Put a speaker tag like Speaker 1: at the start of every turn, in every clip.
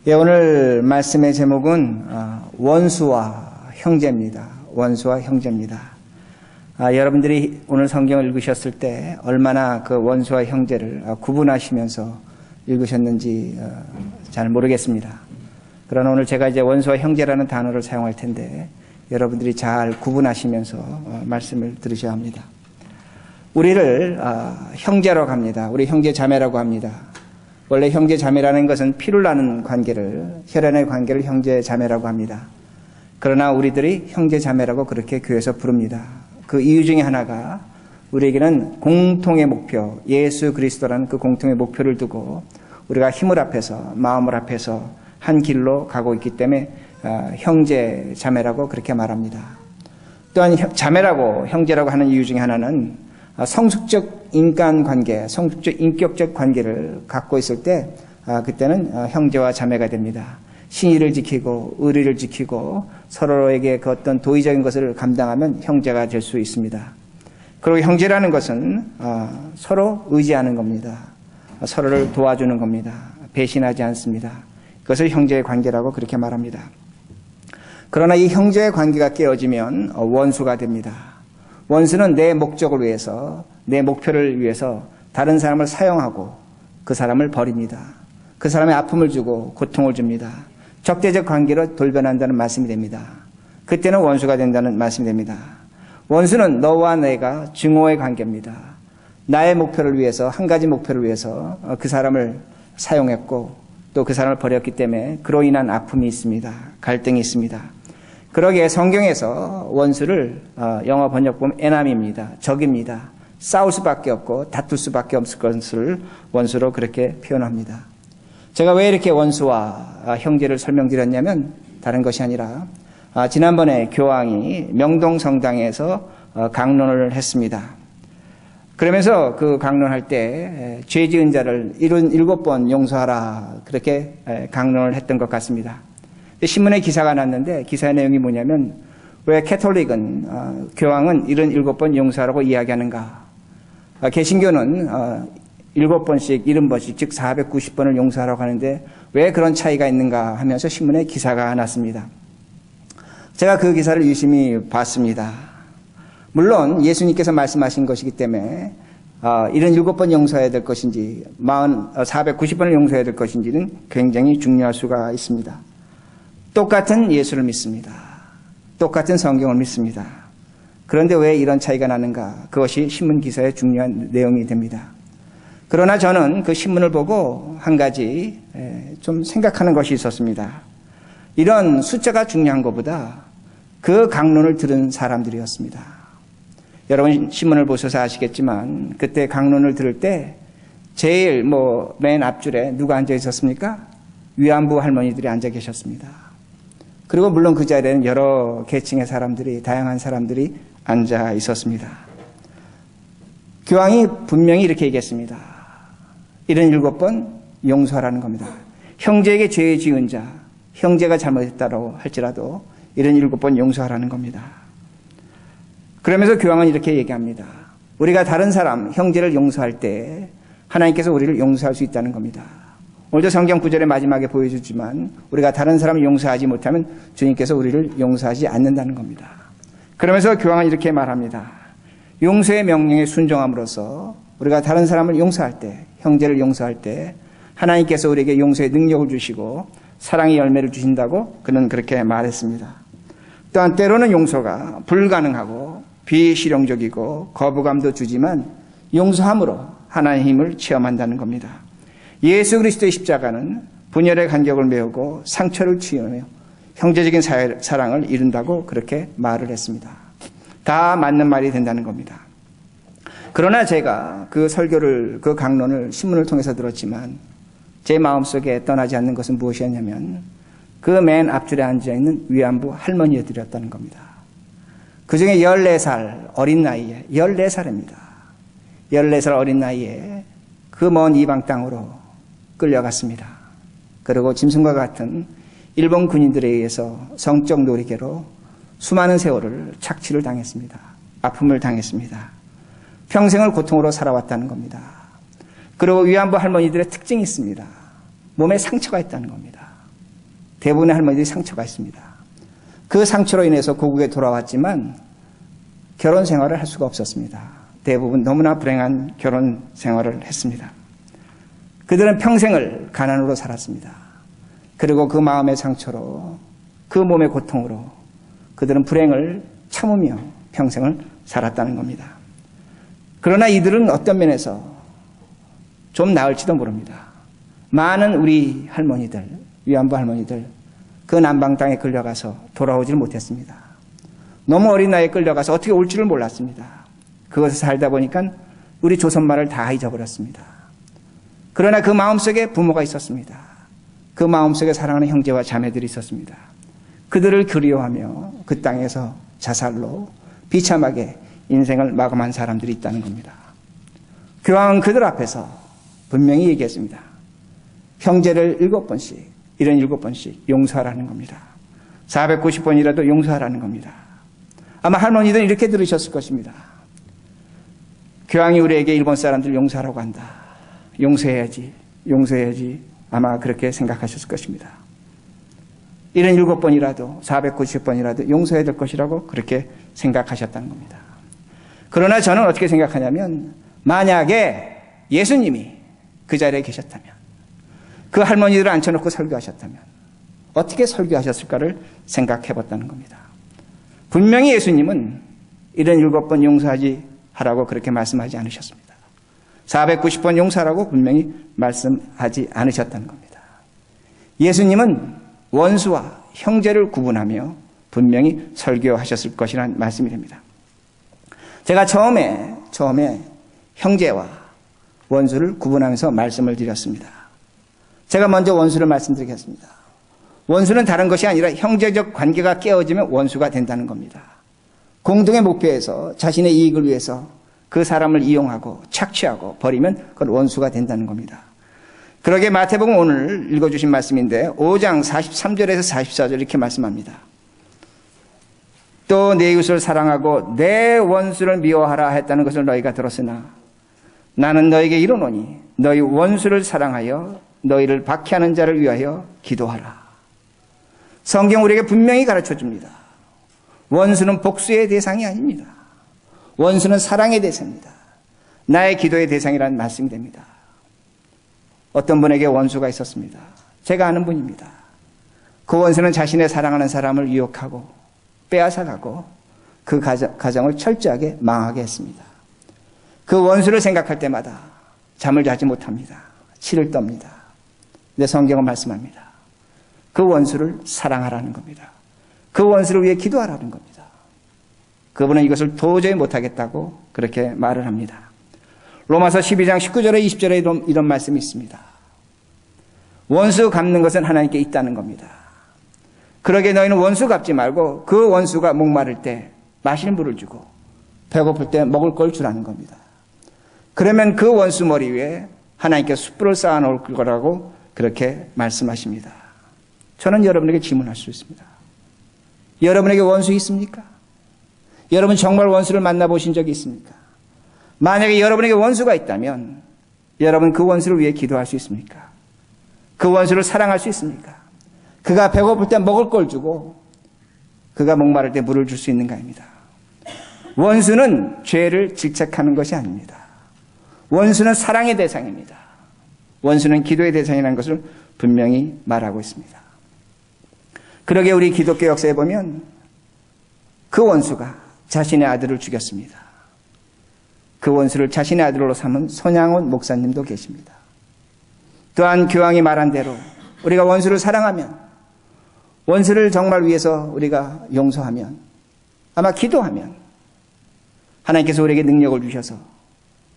Speaker 1: 예, 오늘 말씀의 제목은 원수와 형제입니다. 원수와 형제입니다. 여러분들이 오늘 성경을 읽으셨을 때 얼마나 그 원수와 형제를 구분하시면서 읽으셨는지 잘 모르겠습니다. 그러나 오늘 제가 이제 원수와 형제라는 단어를 사용할 텐데 여러분들이 잘 구분하시면서 말씀을 들으셔야 합니다. 우리를 형제라고 합니다. 우리 형제 자매라고 합니다. 원래 형제 자매라는 것은 피를 나는 관계를, 혈연의 관계를 형제 자매라고 합니다. 그러나 우리들이 형제 자매라고 그렇게 교회에서 부릅니다. 그 이유 중에 하나가 우리에게는 공통의 목표, 예수 그리스도라는 그 공통의 목표를 두고 우리가 힘을 합해서, 마음을 합해서 한 길로 가고 있기 때문에 형제 자매라고 그렇게 말합니다. 또한 자매라고 형제라고 하는 이유 중에 하나는 성숙적 인간관계, 성숙적 인격적 관계를 갖고 있을 때 그때는 형제와 자매가 됩니다. 신의를 지키고 의리를 지키고 서로에게 그 어떤 도의적인 것을 감당하면 형제가 될 수 있습니다. 그리고 형제라는 것은 서로 의지하는 겁니다. 서로를 도와주는 겁니다. 배신하지 않습니다. 그것을 형제의 관계라고 그렇게 말합니다. 그러나 이 형제의 관계가 깨어지면 원수가 됩니다. 원수는 내 목적을 위해서, 내 목표를 위해서 다른 사람을 사용하고 그 사람을 버립니다. 그 사람의 아픔을 주고 고통을 줍니다. 적대적 관계로 돌변한다는 말씀이 됩니다. 그때는 원수가 된다는 말씀이 됩니다. 원수는 너와 내가 증오의 관계입니다. 나의 목표를 위해서, 한 가지 목표를 위해서 그 사람을 사용했고 또 그 사람을 버렸기 때문에 그로 인한 아픔이 있습니다. 갈등이 있습니다. 그러기에 성경에서 원수를 영어 번역 보면 에나미입니다. 적입니다. 싸울 수밖에 없고 다툴 수밖에 없을 것을 원수로 그렇게 표현합니다. 제가 왜 이렇게 원수와 형제를 설명드렸냐면 다른 것이 아니라 지난번에 교황이 명동성당에서 강론을 했습니다. 그러면서 그 강론할 때 죄 지은 자를 77번 용서하라 그렇게 강론을 했던 것 같습니다. 신문에 기사가 났는데 기사의 내용이 뭐냐면 왜 캐톨릭은 교황은 77번 용서하라고 이야기하는가? 개신교는 7번씩 70번씩 즉 490번을 용서하라고 하는데 왜 그런 차이가 있는가 하면서 신문에 기사가 났습니다. 제가 그 기사를 유심히 봤습니다. 물론 예수님께서 말씀하신 것이기 때문에 77번 용서해야 될 것인지 490번을 용서해야 될 것인지는 굉장히 중요할 수가 있습니다. 똑같은 예수를 믿습니다. 똑같은 성경을 믿습니다. 그런데 왜 이런 차이가 나는가? 그것이 신문 기사의 중요한 내용이 됩니다. 그러나 저는 그 신문을 보고 한 가지 좀 생각하는 것이 있었습니다. 이런 숫자가 중요한 것보다 그 강론을 들은 사람들이었습니다. 여러분 신문을 보셔서 아시겠지만 그때 강론을 들을 때 제일 맨 앞줄에 누가 앉아 있었습니까? 위안부 할머니들이 앉아 계셨습니다. 그리고 물론 그 자리에는 여러 계층의 사람들이, 다양한 사람들이 앉아 있었습니다. 교황이 분명히 이렇게 얘기했습니다. 77번 용서하라는 겁니다. 형제에게 죄 지은 자, 형제가 잘못했다고 할지라도 77번 용서하라는 겁니다. 그러면서 교황은 이렇게 얘기합니다. 우리가 다른 사람, 형제를 용서할 때 하나님께서 우리를 용서할 수 있다는 겁니다. 오늘도 성경 구절의 마지막에 보여주지만 우리가 다른 사람을 용서하지 못하면 주님께서 우리를 용서하지 않는다는 겁니다. 그러면서 교황은 이렇게 말합니다. 용서의 명령에 순종함으로써 우리가 다른 사람을 용서할 때, 형제를 용서할 때 하나님께서 우리에게 용서의 능력을 주시고 사랑의 열매를 주신다고 그는 그렇게 말했습니다. 또한 때로는 용서가 불가능하고 비실용적이고 거부감도 주지만 용서함으로 하나님의 힘을 체험한다는 겁니다. 예수 그리스도의 십자가는 분열의 간격을 메우고 상처를 치유하며 형제적인 사랑을 이룬다고 그렇게 말을 했습니다. 다 맞는 말이 된다는 겁니다. 그러나 제가 그 설교를, 그 강론을 신문을 통해서 들었지만 제 마음속에 떠나지 않는 것은 무엇이었냐면 그 맨 앞줄에 앉아있는 위안부 할머니들이었다는 겁니다. 그 중에 14살 어린 나이에, 14살입니다. 14살 어린 나이에 그 먼 이방 땅으로 끌려갔습니다. 그리고 짐승과 같은 일본 군인들에 의해서 성적 놀이개로 수많은 세월을 착취를 당했습니다. 아픔을 당했습니다. 평생을 고통으로 살아왔다는 겁니다. 그리고 위안부 할머니들의 특징이 있습니다. 몸에 상처가 있다는 겁니다. 대부분의 할머니들이 상처가 있습니다. 그 상처로 인해서 고국에 돌아왔지만 결혼 생활을 할 수가 없었습니다. 대부분 너무나 불행한 결혼 생활을 했습니다. 그들은 평생을 가난으로 살았습니다. 그리고 그 마음의 상처로, 그 몸의 고통으로 그들은 불행을 참으며 평생을 살았다는 겁니다. 그러나 이들은 어떤 면에서 좀 나을지도 모릅니다. 많은 우리 할머니들, 위안부 할머니들, 그 남방 땅에 끌려가서 돌아오질 못했습니다. 너무 어린 나이에 끌려가서 어떻게 올 줄을 몰랐습니다. 그것을 살다 보니까 우리 조선말을 다 잊어버렸습니다. 그러나 그 마음속에 부모가 있었습니다. 그 마음속에 사랑하는 형제와 자매들이 있었습니다. 그들을 그리워하며 그 땅에서 자살로 비참하게 인생을 마감한 사람들이 있다는 겁니다. 교황은 그들 앞에서 분명히 얘기했습니다. 형제를 7번씩, 이런 7번씩 용서하라는 겁니다. 490번이라도 용서하라는 겁니다. 아마 할머니들은 이렇게 들으셨을 것입니다. 교황이 우리에게 일본 사람들 용서하라고 한다. 용서해야지, 용서해야지. 아마 그렇게 생각하셨을 것입니다. 이런 7번이라도 490번이라도 용서해야 될 것이라고 그렇게 생각하셨다는 겁니다. 그러나 저는 어떻게 생각하냐면 만약에 예수님이 그 자리에 계셨다면, 그 할머니들을 앉혀놓고 설교하셨다면 어떻게 설교하셨을까를 생각해 봤다는 겁니다. 분명히 예수님은 이런 7번 용서하지 하라고 그렇게 말씀하지 않으셨습니다. 490번 용서하라고 분명히 말씀하지 않으셨다는 겁니다. 예수님은 원수와 형제를 구분하며 분명히 설교하셨을 것이라는 말씀이 됩니다. 제가 처음에 형제와 원수를 구분하면서 말씀을 드렸습니다. 제가 먼저 원수를 말씀드리겠습니다. 원수는 다른 것이 아니라 형제적 관계가 깨어지면 원수가 된다는 겁니다. 공동의 목표에서 자신의 이익을 위해서 그 사람을 이용하고 착취하고 버리면 그건 원수가 된다는 겁니다. 그러게 마태복음 오늘 읽어주신 말씀인데 5장 43절에서 44절 이렇게 말씀합니다. 또 내 이웃을 사랑하고 내 원수를 미워하라 했다는 것을 너희가 들었으나 나는 너희에게 이르노니 너희 원수를 사랑하여 너희를 박해하는 자를 위하여 기도하라. 성경 우리에게 분명히 가르쳐 줍니다. 원수는 복수의 대상이 아닙니다. 원수는 사랑의 대상입니다. 나의 기도의 대상이라는 말씀이 됩니다. 어떤 분에게 원수가 있었습니다. 제가 아는 분입니다. 그 원수는 자신의 사랑하는 사람을 유혹하고 빼앗아가고 그 가정을 철저하게 망하게 했습니다. 그 원수를 생각할 때마다 잠을 자지 못합니다. 치를 떱니다. 근데 성경은 말씀합니다. 그 원수를 사랑하라는 겁니다. 그 원수를 위해 기도하라는 겁니다. 그분은 이것을 도저히 못하겠다고 그렇게 말을 합니다. 로마서 12장 19절에 20절에 이런 말씀이 있습니다. 원수 갚는 것은 하나님께 있다는 겁니다. 그러게 너희는 원수 갚지 말고 그 원수가 목마를 때 마실 물을 주고 배고플 때 먹을 걸 주라는 겁니다. 그러면 그 원수 머리 위에 하나님께 숯불을 쌓아 놓을 거라고 그렇게 말씀하십니다. 저는 여러분에게 질문할 수 있습니다. 여러분에게 원수 있습니까? 여러분 정말 원수를 만나보신 적이 있습니까? 만약에 여러분에게 원수가 있다면 여러분 그 원수를 위해 기도할 수 있습니까? 그 원수를 사랑할 수 있습니까? 그가 배고플 때 먹을 걸 주고 그가 목마를 때 물을 줄 수 있는가입니다. 원수는 죄를 질책하는 것이 아닙니다. 원수는 사랑의 대상입니다. 원수는 기도의 대상이라는 것을 분명히 말하고 있습니다. 그러게 우리 기독교 역사에 보면 그 원수가 자신의 아들을 죽였습니다. 그 원수를 자신의 아들로 삼은 손양원 목사님도 계십니다. 또한 교황이 말한 대로 우리가 원수를 사랑하면, 원수를 정말 위해서 우리가 용서하면, 아마 기도하면 하나님께서 우리에게 능력을 주셔서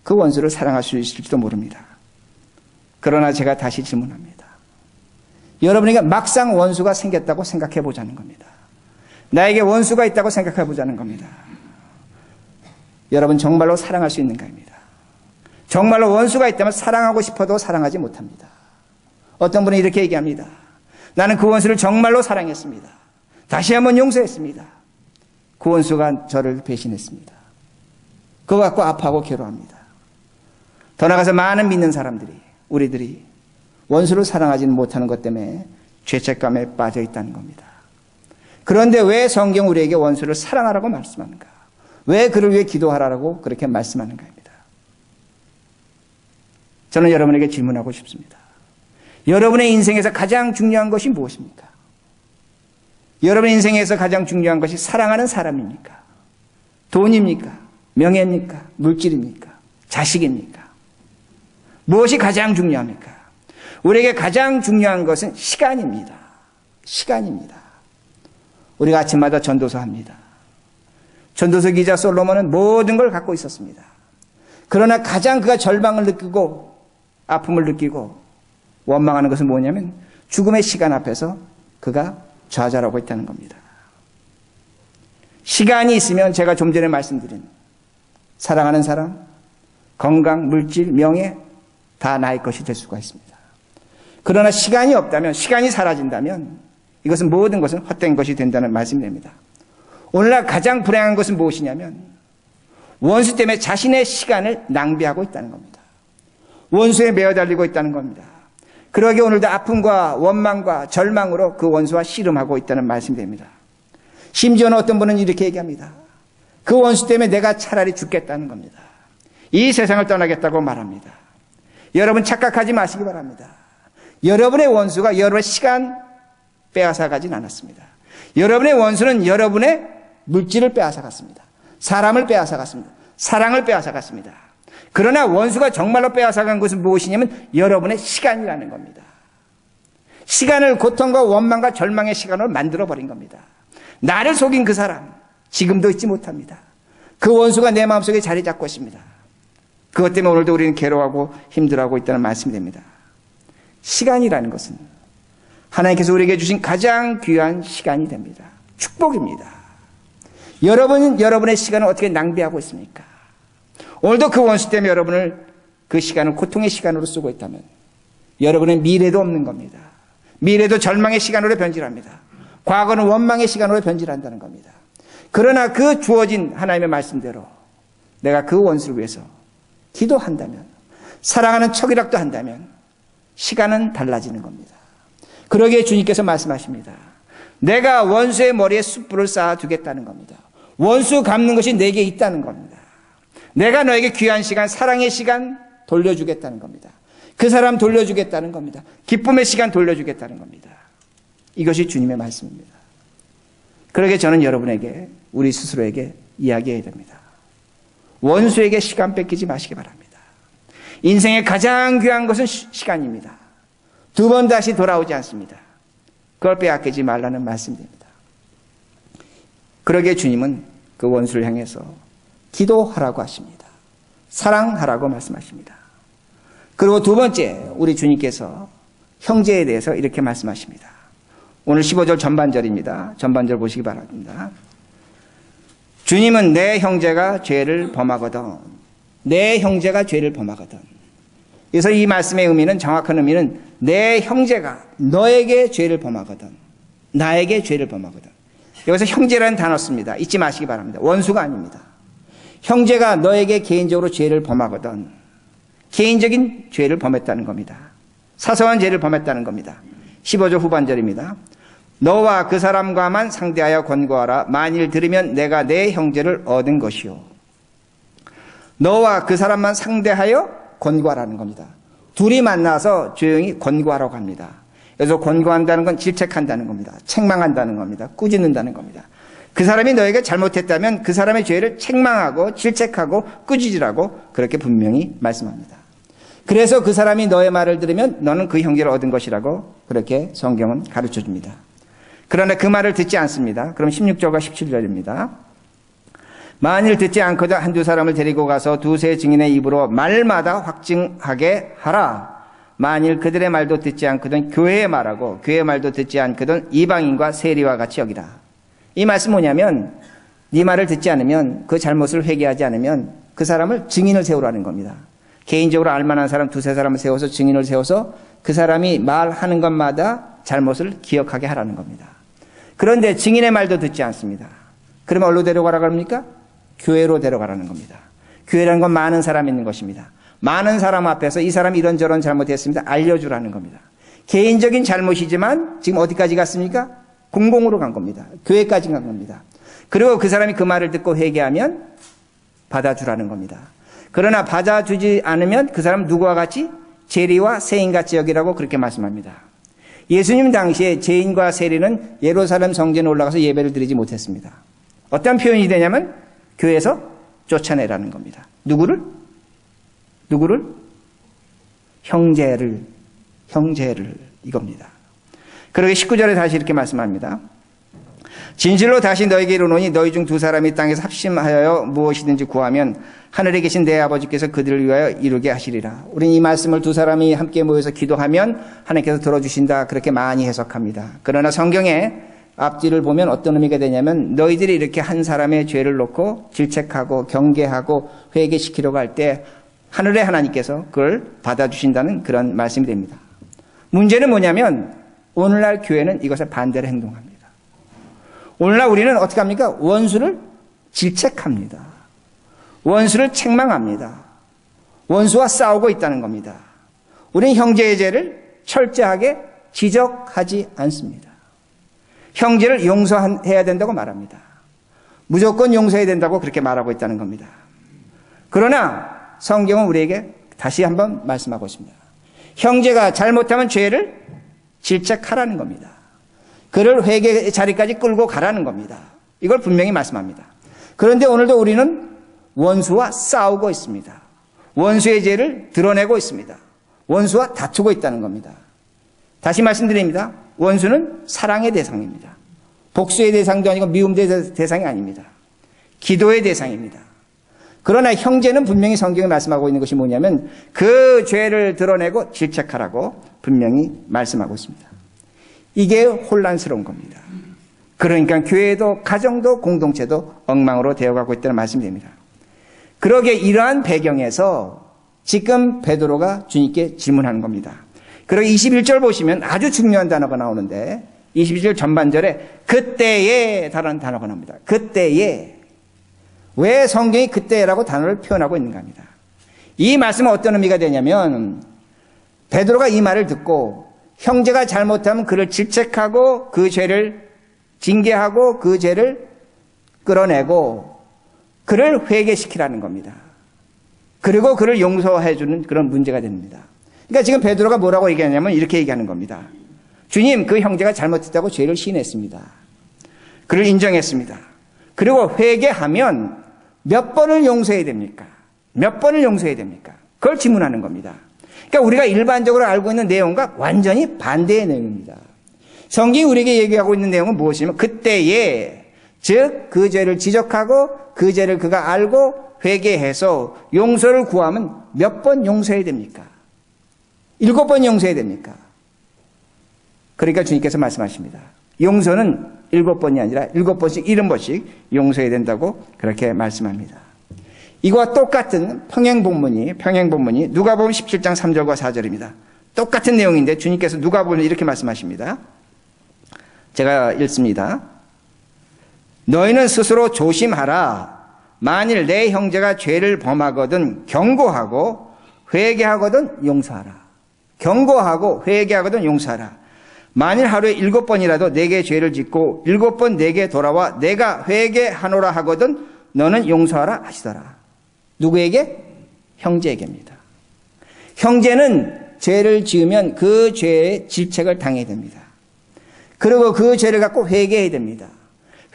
Speaker 1: 그 원수를 사랑할 수 있을지도 모릅니다. 그러나 제가 다시 질문합니다. 여러분에게 막상 원수가 생겼다고 생각해 보자는 겁니다. 나에게 원수가 있다고 생각해 보자는 겁니다. 여러분 정말로 사랑할 수 있는가입니다. 정말로 원수가 있다면 사랑하고 싶어도 사랑하지 못합니다. 어떤 분은 이렇게 얘기합니다. 나는 그 원수를 정말로 사랑했습니다. 다시 한번 용서했습니다. 그 원수가 저를 배신했습니다. 그거 갖고 아파하고 괴로워합니다. 더 나아가서 많은 믿는 사람들이, 우리들이 원수를 사랑하지는 못하는 것 때문에 죄책감에 빠져 있다는 겁니다. 그런데 왜 성경 우리에게 원수를 사랑하라고 말씀하는가? 왜 그를 위해 기도하라고 그렇게 말씀하는가입니다. 저는 여러분에게 질문하고 싶습니다. 여러분의 인생에서 가장 중요한 것이 무엇입니까? 여러분의 인생에서 가장 중요한 것이 사랑하는 사람입니까? 돈입니까? 명예입니까? 물질입니까? 자식입니까? 무엇이 가장 중요합니까? 우리에게 가장 중요한 것은 시간입니다. 시간입니다. 우리가 아침마다 전도서 합니다. 전도서 기자 솔로몬은 모든 걸 갖고 있었습니다. 그러나 가장 그가 절망을 느끼고 아픔을 느끼고 원망하는 것은 뭐냐면 죽음의 시간 앞에서 그가 좌절하고 있다는 겁니다. 시간이 있으면 제가 좀 전에 말씀드린 사랑하는 사람, 건강, 물질, 명예 다 나의 것이 될 수가 있습니다. 그러나 시간이 없다면, 시간이 사라진다면 이것은 모든 것은 헛된 것이 된다는 말씀이 됩니다. 오늘날 가장 불행한 것은 무엇이냐면 원수 때문에 자신의 시간을 낭비하고 있다는 겁니다. 원수에 매어 달리고 있다는 겁니다. 그러기에 오늘도 아픔과 원망과 절망으로 그 원수와 씨름하고 있다는 말씀이 됩니다. 심지어는 어떤 분은 이렇게 얘기합니다. 그 원수 때문에 내가 차라리 죽겠다는 겁니다. 이 세상을 떠나겠다고 말합니다. 여러분 착각하지 마시기 바랍니다. 여러분의 원수가 여러분의 시간 빼앗아가진 않았습니다. 여러분의 원수는 여러분의 물질을 빼앗아갔습니다. 사람을 빼앗아갔습니다. 사랑을 빼앗아갔습니다. 그러나 원수가 정말로 빼앗아간 것은 무엇이냐면 여러분의 시간이라는 겁니다. 시간을 고통과 원망과 절망의 시간으로 만들어버린 겁니다. 나를 속인 그 사람 지금도 잊지 못합니다. 그 원수가 내 마음속에 자리 잡고 있습니다. 그것 때문에 오늘도 우리는 괴로워하고 힘들어하고 있다는 말씀이 됩니다. 시간이라는 것은 하나님께서 우리에게 주신 가장 귀한 시간이 됩니다. 축복입니다. 여러분은 여러분의 시간을 어떻게 낭비하고 있습니까? 오늘도 그 원수 때문에 여러분을 그 시간을 고통의 시간으로 쓰고 있다면 여러분의 미래도 없는 겁니다. 미래도 절망의 시간으로 변질합니다. 과거는 원망의 시간으로 변질한다는 겁니다. 그러나 그 주어진 하나님의 말씀대로 내가 그 원수를 위해서 기도한다면, 사랑하는 척이라도 한다면 시간은 달라지는 겁니다. 그러기에 주님께서 말씀하십니다. 내가 원수의 머리에 숯불을 쌓아두겠다는 겁니다. 원수 갚는 것이 내게 있다는 겁니다. 내가 너에게 귀한 시간, 사랑의 시간 돌려주겠다는 겁니다. 그 사람 돌려주겠다는 겁니다. 기쁨의 시간 돌려주겠다는 겁니다. 이것이 주님의 말씀입니다. 그러기에 저는 여러분에게, 우리 스스로에게 이야기해야 됩니다. 원수에게 시간 뺏기지 마시기 바랍니다. 인생의 가장 귀한 것은 시간입니다. 두 번 다시 돌아오지 않습니다. 그걸 빼앗기지 말라는 말씀입니다. 그러기에 주님은 그 원수를 향해서 기도하라고 하십니다. 사랑하라고 말씀하십니다. 그리고 두 번째, 우리 주님께서 형제에 대해서 이렇게 말씀하십니다. 오늘 15절 전반절입니다. 전반절 보시기 바랍니다. 주님은 내 형제가 죄를 범하거든, 내 형제가 죄를 범하거든. 그래서 이 말씀의 의미는, 정확한 의미는 내 형제가 너에게 죄를 범하거든, 나에게 죄를 범하거든. 여기서 형제라는 단어 씁니다. 잊지 마시기 바랍니다. 원수가 아닙니다. 형제가 너에게 개인적으로 죄를 범하거든, 개인적인 죄를 범했다는 겁니다. 사소한 죄를 범했다는 겁니다. 15절 후반절입니다. 너와 그 사람과만 상대하여 권고하라. 만일 들으면 내가 내 형제를 얻은 것이요. 너와 그 사람만 상대하여 권고하라는 겁니다. 둘이 만나서 조용히 권고하라고 합니다. 그래서 권고한다는 건 질책한다는 겁니다. 책망한다는 겁니다. 꾸짖는다는 겁니다. 그 사람이 너에게 잘못했다면 그 사람의 죄를 책망하고 질책하고 꾸짖으라고 그렇게 분명히 말씀합니다. 그래서 그 사람이 너의 말을 들으면 너는 그 형제를 얻은 것이라고 그렇게 성경은 가르쳐줍니다. 그러나 그 말을 듣지 않습니다. 그럼 16절과 17절입니다. 만일 듣지 않거든 한두 사람을 데리고 가서 두세 증인의 입으로 말마다 확증하게 하라. 만일 그들의 말도 듣지 않거든 교회의 말하고 교회의 말도 듣지 않거든 이방인과 세리와 같이 여기라. 이 말씀 뭐냐면 네 말을 듣지 않으면, 그 잘못을 회개하지 않으면 그 사람을 증인을 세우라는 겁니다. 개인적으로 알만한 사람 두세 사람을 세워서 증인을 세워서 그 사람이 말하는 것마다 잘못을 기억하게 하라는 겁니다. 그런데 증인의 말도 듣지 않습니다. 그러면 어디로 데려가라고 합니까? 교회로 데려가라는 겁니다. 교회라는 건 많은 사람이 있는 것입니다. 많은 사람 앞에서 이 사람이 이런저런 잘못했습니다. 알려주라는 겁니다. 개인적인 잘못이지만 지금 어디까지 갔습니까? 공공으로 간 겁니다. 교회까지 간 겁니다. 그리고 그 사람이 그 말을 듣고 회개하면 받아주라는 겁니다. 그러나 받아주지 않으면 그 사람 누구와 같이? 세리와 세인같이 여기라고 그렇게 말씀합니다. 예수님 당시에 죄인과 세리는 예루살렘 성전에 올라가서 예배를 드리지 못했습니다. 어떤 표현이 되냐면 교회에서 쫓아내라는 겁니다. 누구를? 형제를 이겁니다. 그러게 19절에 다시 이렇게 말씀합니다. 진실로 다시 너에게 이르노니 너희 중 두 사람이 땅에서 합심하여 무엇이든지 구하면 하늘에 계신 내 아버지께서 그들을 위하여 이루게 하시리라. 우리는 이 말씀을 두 사람이 함께 모여서 기도하면 하나님께서 들어주신다 그렇게 많이 해석합니다. 그러나 성경에 앞뒤를 보면 어떤 의미가 되냐면 너희들이 이렇게 한 사람의 죄를 놓고 질책하고 경계하고 회개시키려고 할 때 하늘의 하나님께서 그걸 받아주신다는 그런 말씀이 됩니다. 문제는 뭐냐면 오늘날 교회는 이것에 반대로 행동합니다. 오늘날 우리는 어떻게 합니까? 원수를 질책합니다. 원수를 책망합니다. 원수와 싸우고 있다는 겁니다. 우리는 형제의 죄를 철저하게 지적하지 않습니다. 형제를 용서해야 된다고 말합니다. 무조건 용서해야 된다고 그렇게 말하고 있다는 겁니다. 그러나 성경은 우리에게 다시 한번 말씀하고 있습니다. 형제가 잘못하면 죄를 질책하라는 겁니다. 그를 회개 자리까지 끌고 가라는 겁니다. 이걸 분명히 말씀합니다. 그런데 오늘도 우리는 원수와 싸우고 있습니다. 원수의 죄를 드러내고 있습니다. 원수와 다투고 있다는 겁니다. 다시 말씀드립니다. 원수는 사랑의 대상입니다. 복수의 대상도 아니고 미움의 대상이 아닙니다. 기도의 대상입니다. 그러나 형제는 분명히 성경이 말씀하고 있는 것이 뭐냐면 그 죄를 드러내고 질책하라고 분명히 말씀하고 있습니다. 이게 혼란스러운 겁니다. 그러니까 교회도 가정도 공동체도 엉망으로 되어가고 있다는 말씀이 됩니다. 그러게 이러한 배경에서 지금 베드로가 주님께 질문하는 겁니다. 그리고 21절 보시면 아주 중요한 단어가 나오는데 21절 전반절에 그때에 라는 단어가 나옵니다. 그때에. 왜 성경이 그때라고 단어를 표현하고 있는가 합니다. 이 말씀은 어떤 의미가 되냐면 베드로가 이 말을 듣고 형제가 잘못하면 그를 질책하고 그 죄를 징계하고 그 죄를 끌어내고 그를 회개시키라는 겁니다. 그리고 그를 용서해 주는 그런 문제가 됩니다. 그러니까 지금 베드로가 뭐라고 얘기하냐면 이렇게 얘기하는 겁니다. 주님, 그 형제가 잘못했다고 죄를 시인했습니다. 그를 인정했습니다. 그리고 회개하면 몇 번을 용서해야 됩니까? 몇 번을 용서해야 됩니까? 그걸 질문하는 겁니다. 그러니까 우리가 일반적으로 알고 있는 내용과 완전히 반대의 내용입니다. 성경이 우리에게 얘기하고 있는 내용은 무엇이냐면 그때에 즉 그 죄를 지적하고 그 죄를 그가 알고 회개해서 용서를 구하면 몇 번 용서해야 됩니까? 7번 용서해야 됩니까? 그러니까 주님께서 말씀하십니다. 용서는 7번이 아니라 7번씩 70번씩 용서해야 된다고 그렇게 말씀합니다. 이와 똑같은 평행본문이 누가복음 17장 3절과 4절입니다. 똑같은 내용인데 주님께서 누가복음에 이렇게 말씀하십니다. 제가 읽습니다. 너희는 스스로 조심하라. 만일 내 형제가 죄를 범하거든 경고하고 회개하거든 용서하라. 경고하고 회개하거든 용서하라. 만일 하루에 7번이라도 내게 죄를 짓고 7번 내게 돌아와 내가 회개하노라 하거든 너는 용서하라 하시더라. 누구에게? 형제에게입니다. 형제는 죄를 지으면 그 죄의 질책을 당해야 됩니다. 그리고 그 죄를 갖고 회개해야 됩니다.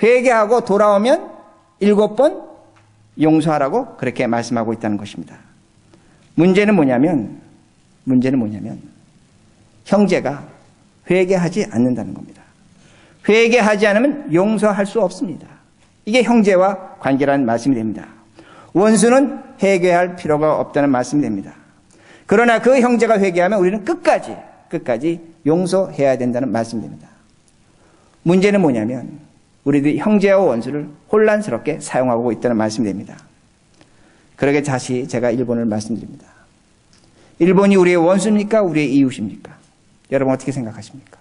Speaker 1: 회개하고 돌아오면 7번 용서하라고 그렇게 말씀하고 있다는 것입니다. 문제는 뭐냐면 형제가 회개하지 않는다는 겁니다. 회개하지 않으면 용서할 수 없습니다. 이게 형제와 관계라는 말씀이 됩니다. 원수는 회개할 필요가 없다는 말씀이 됩니다. 그러나 그 형제가 회개하면 우리는 끝까지 용서해야 된다는 말씀이 됩니다. 문제는 뭐냐면 우리들이 형제와 원수를 혼란스럽게 사용하고 있다는 말씀이 됩니다. 그러게 다시 제가 일본을 말씀드립니다. 일본이 우리의 원수입니까? 우리의 이웃입니까? 여러분 어떻게 생각하십니까?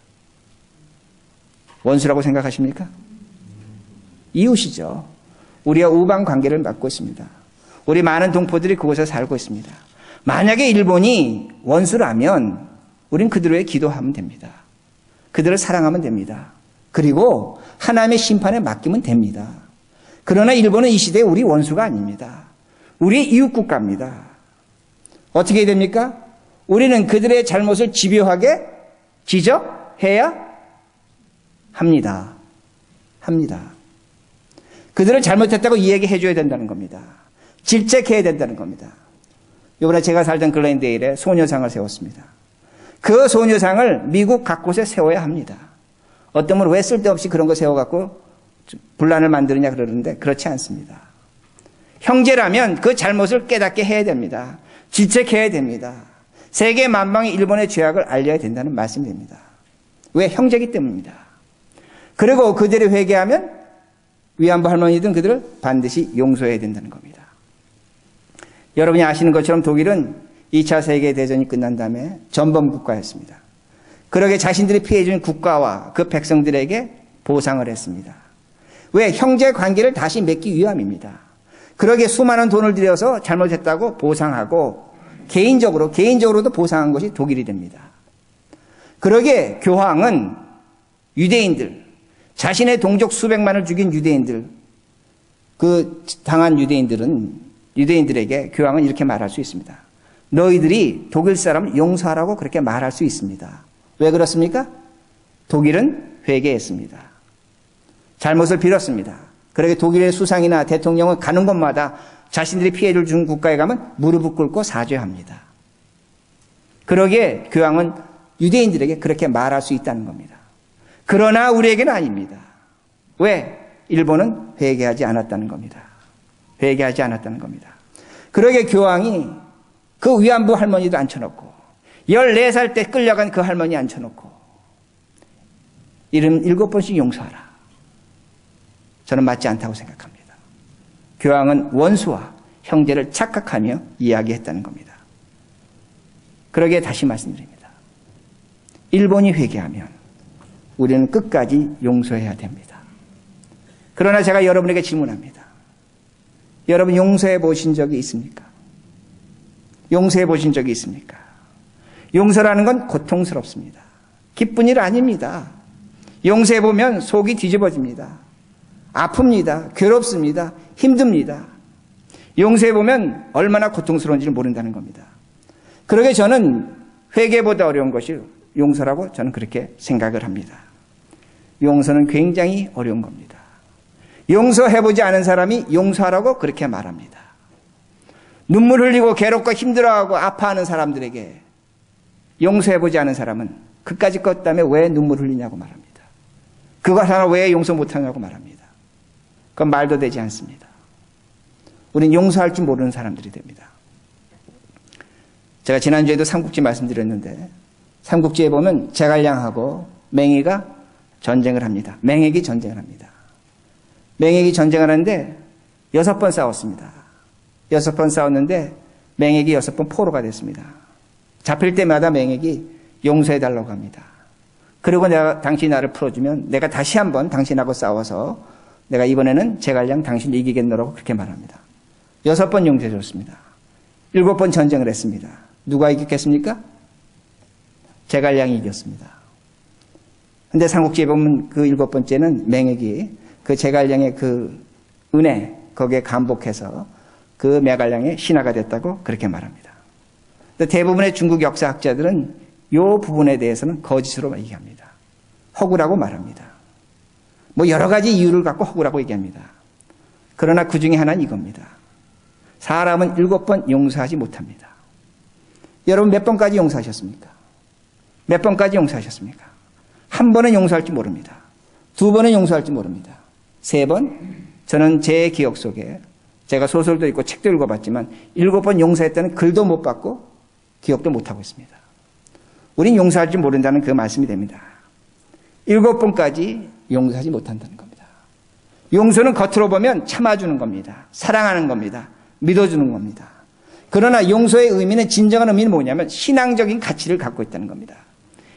Speaker 1: 원수라고 생각하십니까? 이웃이죠. 우리와 우방 관계를 맺고 있습니다. 우리 많은 동포들이 그곳에 살고 있습니다. 만약에 일본이 원수라면 우린 그들을 위해 기도하면 됩니다. 그들을 사랑하면 됩니다. 그리고 하나님의 심판에 맡기면 됩니다. 그러나 일본은 이 시대에 우리 원수가 아닙니다. 우리의 이웃국가입니다. 어떻게 해야 됩니까? 우리는 그들의 잘못을 집요하게 지적해야 합니다. 그들을 잘못했다고 이야기해 줘야 된다는 겁니다. 질책해야 된다는 겁니다. 이번에 제가 살던 글렌데일에 소녀상을 세웠습니다. 그 소녀상을 미국 각곳에 세워야 합니다. 어떤 분은 왜 쓸데없이 그런 거 세워갖고 분란을 만드느냐 그러는데 그렇지 않습니다. 형제라면 그 잘못을 깨닫게 해야 됩니다. 질책해야 됩니다. 세계 만방에 일본의 죄악을 알려야 된다는 말씀입니다. 왜? 형제이기 때문입니다. 그리고 그들이 회개하면 위안부 할머니든 그들을 반드시 용서해야 된다는 겁니다. 여러분이 아시는 것처럼 독일은 2차 세계대전이 끝난 다음에 전범국가였습니다. 그러게 자신들이 피해준 국가와 그 백성들에게 보상을 했습니다. 왜? 형제 관계를 다시 맺기 위함입니다. 그러게 수많은 돈을 들여서 잘못했다고 보상하고 개인적으로도 보상한 것이 독일이 됩니다. 그러게 교황은 유대인들, 자신의 동족 수백만을 죽인 유대인들, 그 당한 유대인들에게 교황은 이렇게 말할 수 있습니다. 너희들이 독일 사람을 용서하라고 그렇게 말할 수 있습니다. 왜 그렇습니까? 독일은 회개했습니다. 잘못을 빌었습니다. 그러게 독일의 수상이나 대통령은 가는 곳마다 자신들이 피해를 준 국가에 가면 무릎을 꿇고 사죄합니다. 그러기에 교황은 유대인들에게 그렇게 말할 수 있다는 겁니다. 그러나 우리에게는 아닙니다. 왜? 일본은 회개하지 않았다는 겁니다. 회개하지 않았다는 겁니다. 그러게 교황이 그 위안부 할머니도 앉혀놓고 14살 때 끌려간 그 할머니 앉혀놓고 7번씩 용서하라. 저는 맞지 않다고 생각합니다. 교황은 원수와 형제를 착각하며 이야기했다는 겁니다. 그러기에 다시 말씀드립니다. 일본이 회개하면 우리는 끝까지 용서해야 됩니다. 그러나 제가 여러분에게 질문합니다. 여러분 용서해 보신 적이 있습니까? 용서해 보신 적이 있습니까? 용서라는 건 고통스럽습니다. 기쁜 일 아닙니다. 용서해 보면 속이 뒤집어집니다. 아픕니다. 괴롭습니다. 힘듭니다. 용서해 보면 얼마나 고통스러운지를 모른다는 겁니다. 그러게 저는 회개보다 어려운 것이 용서라고 저는 그렇게 생각을 합니다. 용서는 굉장히 어려운 겁니다. 용서해보지 않은 사람이 용서하라고 그렇게 말합니다. 눈물 흘리고 괴롭고 힘들어하고 아파하는 사람들에게 용서해보지 않은 사람은 그까짓 것 때문에 왜 눈물 흘리냐고 말합니다. 그거 하나 왜 용서 못하냐고 말합니다. 그건 말도 되지 않습니다. 우린 용서할 줄 모르는 사람들이 됩니다. 제가 지난주에도 삼국지 말씀드렸는데 삼국지에 보면 제갈량하고 맹의가 전쟁을 합니다. 맹액이 전쟁을 합니다. 맹액이 전쟁을 하는데 6번 싸웠습니다. 6번 싸웠는데 맹액이 6번 포로가 됐습니다. 잡힐 때마다 맹액이 용서해달라고 합니다. 그리고 당신이 나를 풀어주면 내가 다시 한번 당신하고 싸워서 내가 이번에는 제갈량 당신을 이기겠노라고 그렇게 말합니다. 6번 용서해줬습니다. 7번 전쟁을 했습니다. 누가 이겼겠습니까? 제갈량이 이겼습니다. 근데 삼국지에 보면 그 7번째는 맹액이 그 제갈량의 그 은혜 거기에 감복해서 그 메갈량의 신하가 됐다고 그렇게 말합니다. 근데 대부분의 중국 역사학자들은 이 부분에 대해서는 거짓으로 얘기합니다. 허구라고 말합니다. 뭐 여러 가지 이유를 갖고 허구라고 얘기합니다. 그러나 그 중에 하나는 이겁니다. 사람은 7번 용서하지 못합니다. 여러분 몇 번까지 용서하셨습니까? 몇 번까지 용서하셨습니까? 한 번은 용서할지 모릅니다. 2번은 용서할지 모릅니다. 3번? 저는 제 기억 속에 제가 소설도 읽고 책도 읽어봤지만 7번 용서했다는 글도 못 받고 기억도 못하고 있습니다. 우린 용서할지 모른다는 그 말씀이 됩니다. 7번까지 용서하지 못한다는 겁니다. 용서는 겉으로 보면 참아주는 겁니다. 사랑하는 겁니다. 믿어주는 겁니다. 그러나 용서의 의미는 진정한 의미는 뭐냐면 신앙적인 가치를 갖고 있다는 겁니다.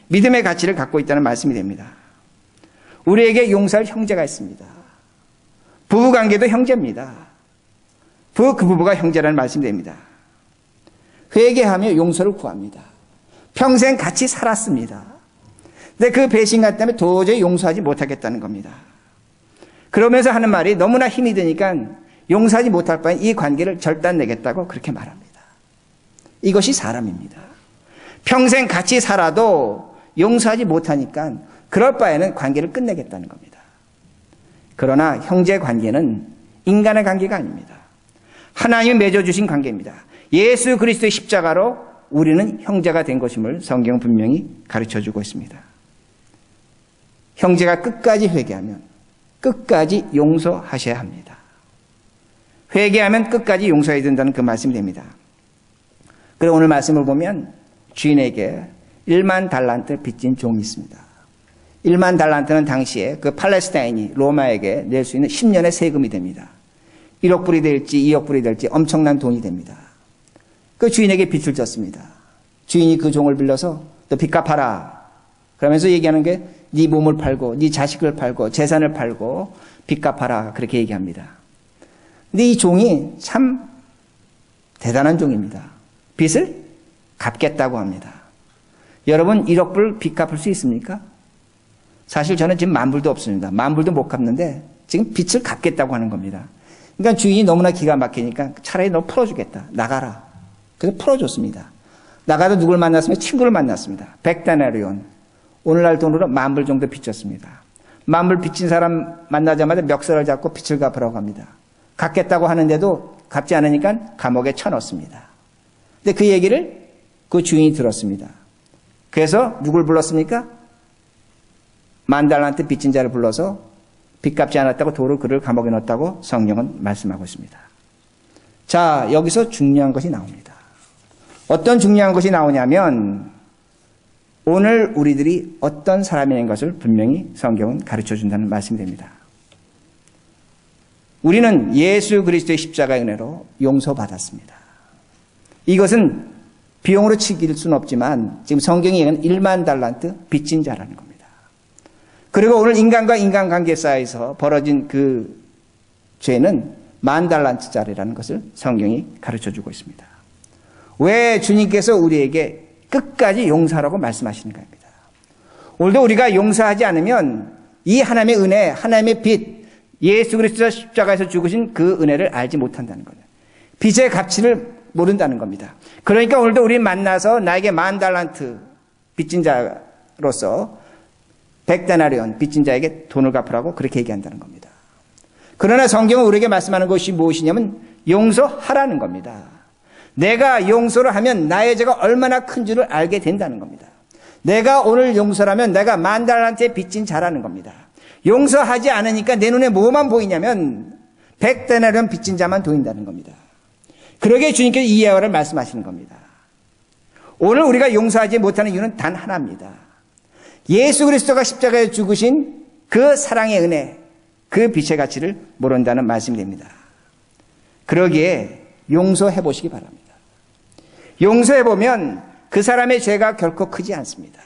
Speaker 1: 믿음의 가치를 갖고 있다는 말씀이 됩니다. 우리에게 용서할 형제가 있습니다. 부부관계도 형제입니다. 그 부부가 형제라는 말씀이 됩니다. 회개하며 용서를 구합니다. 평생 같이 살았습니다. 근데 그 배신감 때문에 도저히 용서하지 못하겠다는 겁니다. 그러면서 하는 말이 너무나 힘이 드니까 용서하지 못할 바엔 이 관계를 절단내겠다고 그렇게 말합니다. 이것이 사람입니다. 평생 같이 살아도 용서하지 못하니까 그럴 바에는 관계를 끝내겠다는 겁니다. 그러나 형제 관계는 인간의 관계가 아닙니다. 하나님이 맺어주신 관계입니다. 예수 그리스도의 십자가로 우리는 형제가 된 것임을 성경은 분명히 가르쳐주고 있습니다. 형제가 끝까지 회개하면 끝까지 용서하셔야 합니다. 회개하면 끝까지 용서해야 된다는 그 말씀이 됩니다. 그리고 오늘 말씀을 보면 주인에게 1만 달란트 빚진 종이 있습니다. 1만 달란트는 당시에 그 팔레스타인이 로마에게 낼 수 있는 10년의 세금이 됩니다. 1억 불이 될지 2억 불이 될지 엄청난 돈이 됩니다. 그 주인에게 빚을 졌습니다. 주인이 그 종을 빌려서 너 빚 갚아라. 그러면서 얘기하는 게 네 몸을 팔고 네 자식을 팔고 재산을 팔고 빚 갚아라. 그렇게 얘기합니다. 근데 이 종이 참 대단한 종입니다. 빚을 갚겠다고 합니다. 여러분 1억 불 빚 갚을 수 있습니까? 사실 저는 지금 10,000불도 없습니다. 10,000불도 못 갚는데 지금 빚을 갚겠다고 하는 겁니다. 그러니까 주인이 너무나 기가 막히니까 차라리 너 풀어주겠다. 나가라. 그래서 풀어줬습니다. 나가도 누굴 만났으면 친구를 만났습니다. 100데나리온. 오늘날 돈으로 10,000불 정도 빚졌습니다. 10,000불 빚진 사람 만나자마자 멱살을 잡고 빚을 갚으라고 합니다. 갚겠다고 하는데도 갚지 않으니까 감옥에 쳐넣습니다. 근데 그 얘기를 그 주인이 들었습니다. 그래서 누굴 불렀습니까? 10,000달란트 빚진 자를 불러서 빚 갚지 않았다고 도로 그를 감옥에 넣었다고 성경은 말씀하고 있습니다. 자, 여기서 중요한 것이 나옵니다. 어떤 중요한 것이 나오냐면 오늘 우리들이 어떤 사람인 것을 분명히 성경은 가르쳐준다는 말씀이 됩니다. 우리는 예수 그리스도의 십자가의 은혜로 용서받았습니다. 이것은 비용으로 치길 수는 없지만 지금 성경이 얘기하는 1만 달란트 빚진 자라는 겁니다. 그리고 오늘 인간과 인간관계 사이에서 벌어진 그 죄는 10,000달란트짜리라는 것을 성경이 가르쳐주고 있습니다. 왜 주님께서 우리에게 끝까지 용서하라고 말씀하시는 겁니다. 오늘도 우리가 용서하지 않으면 이 하나님의 은혜, 하나님의 빚, 예수 그리스도 십자가에서 죽으신 그 은혜를 알지 못한다는 거예요. 빚의 가치를 모른다는 겁니다. 그러니까 오늘도 우리 만나서 나에게 10,000달란트 빚진 자로서 100데나리온 빚진 자에게 돈을 갚으라고 그렇게 얘기한다는 겁니다. 그러나 성경은 우리에게 말씀하는 것이 무엇이냐면 용서하라는 겁니다. 내가 용서를 하면 나의 죄가 얼마나 큰 줄을 알게 된다는 겁니다. 내가 오늘 용서를 하면 내가 10,000달란트의 빚진 자라는 겁니다. 용서하지 않으니까 내 눈에 뭐만 보이냐면 100데나리온 빚진 자만 보인다는 겁니다. 그러기에 주님께서 이 예화를 말씀하시는 겁니다. 오늘 우리가 용서하지 못하는 이유는 단 하나입니다. 예수 그리스도가 십자가에 죽으신 그 사랑의 은혜, 그 빛의 가치를 모른다는 말씀이 됩니다. 그러기에 용서해 보시기 바랍니다. 용서해 보면 그 사람의 죄가 결코 크지 않습니다.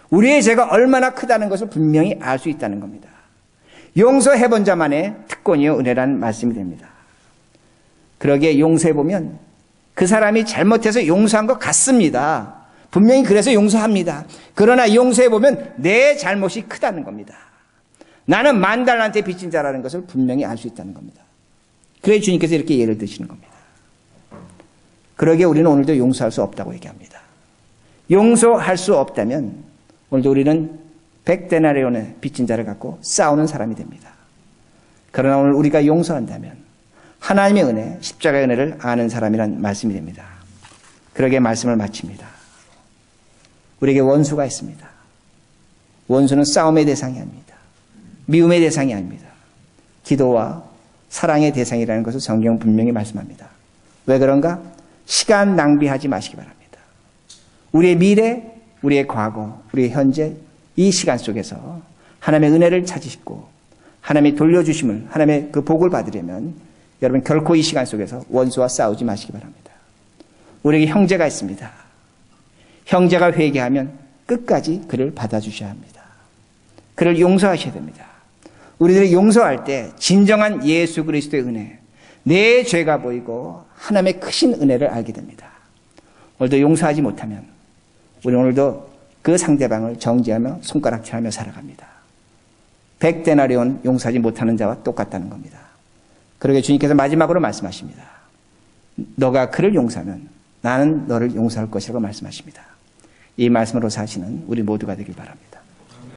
Speaker 1: 우리의 죄가 얼마나 크다는 것을 분명히 알 수 있다는 겁니다. 용서해 본 자만의 특권이요 은혜라는 말씀이 됩니다. 그러기에 용서해 보면 그 사람이 잘못해서 용서한 것 같습니다. 분명히 그래서 용서합니다. 그러나 용서해 보면 내 잘못이 크다는 겁니다. 나는 10,000달란트의 빚진 자라는 것을 분명히 알 수 있다는 겁니다. 그래서 주님께서 이렇게 예를 드시는 겁니다. 그러기에 우리는 오늘도 용서할 수 없다고 얘기합니다. 용서할 수 없다면 오늘도 우리는 100데나리온의 빚진 자를 갖고 싸우는 사람이 됩니다. 그러나 오늘 우리가 용서한다면 하나님의 은혜, 십자가의 은혜를 아는 사람이란 말씀이 됩니다. 그러기에 말씀을 마칩니다. 우리에게 원수가 있습니다. 원수는 싸움의 대상이 아닙니다. 미움의 대상이 아닙니다. 기도와 사랑의 대상이라는 것을 성경은 분명히 말씀합니다. 왜 그런가? 시간 낭비하지 마시기 바랍니다. 우리의 미래, 우리의 과거, 우리의 현재 이 시간 속에서 하나님의 은혜를 찾으시고 하나님의 돌려주심을, 하나님의 그 복을 받으려면 여러분 결코 이 시간 속에서 원수와 싸우지 마시기 바랍니다. 우리에게 형제가 있습니다. 형제가 회개하면 끝까지 그를 받아주셔야 합니다. 그를 용서하셔야 됩니다. 우리들이 용서할 때 진정한 예수 그리스도의 은혜, 내 죄가 보이고 하나님의 크신 은혜를 알게 됩니다. 오늘도 용서하지 못하면 우리 오늘도 그 상대방을 정죄하며 손가락질하며 살아갑니다. 100데나리온 용서하지 못하는 자와 똑같다는 겁니다. 그러게 주님께서 마지막으로 말씀하십니다. 너가 그를 용서하면 나는 너를 용서할 것이라고 말씀하십니다. 이 말씀으로 사시는 우리 모두가 되길 바랍니다.